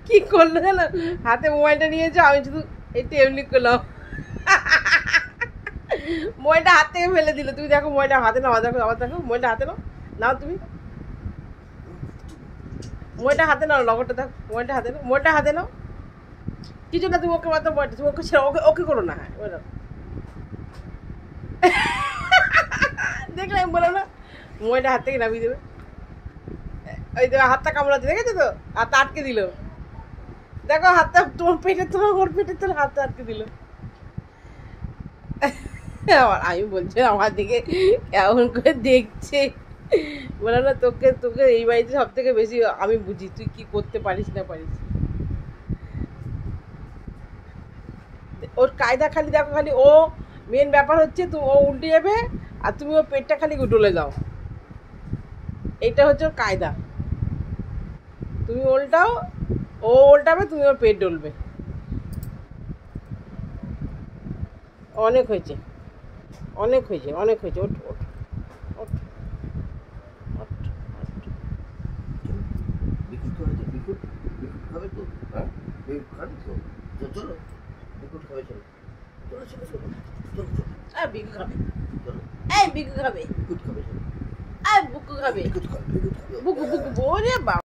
কি করলো জানো, হাতে মোবাইলটা নিয়েছে, আমি শুধু একটু এমনি করলাম, মোবাইলটা হাত থেকে ফেলে দিল। তুমি দেখো মোবাইলটা হাতে নাও, দেখো আবার দেখো মোবাইলটা হাতে নাও, নাও তুমি মোবাইলটা হাতে নাও, লগরটা দেখো মোবাইলটা হাতে নাও, মোবাইলটা হাতে নাও, কিছু না তুমি ওকে মাত্র মোবাইলটা, তুমি ওকে ছেড়ে ওকে ওকে করো না। হ্যাঁ বলো, দেখলে আমি বলো না, মোবাইলটা হাত থেকে নামিয়ে দেবে। ওই তো হাতটা কামড়াচ্ছে, দেখেছো তো, হাতটা আটকে দিল, দেখো হাতটা তোমার পেটের তোলা, ওর পেটের তোলা হাতটা আটকে দিল। আমি বলছি আমার দিকে কেমন করে দেখছে, বলে না তোকে তোকে এই বাড়িতে সব থেকে বেশি আমি বুঝি, তুই কি করতে পারিস না পারিস। ওর কায়দা খালি দেখো, খালি ও মেন ব্যাপার হচ্ছে তুমি ও উল্টে যাবে আর তুমি ওর পেটটা খালি ডলে দাও, এইটা হচ্ছে ওর কায়দা। তুমি উল্টাও, ও উল্টাবে, তুমি ওর পেট ডলবে। অনেক হয়েছে, অনেক হয়েছে, অনেক হয়েছে, ওঠ ওঠ ওঠ ওঠ ওঠ। বিকুট খাবে তো, বিকুট বিকুট খাবে তো, হ্যাঁ বিকুট খাবে তো, তো চলো বিকুট খাবে, চলো চলো চলো চলো চলো চলো, বিকু খাবে, চলো বিকু খাবে, বিকুট খাবে, চলো বুকু খাবে, বিকুট খাবে, বিকুট খাবে, বুকু বুকু, ওরে বাবা।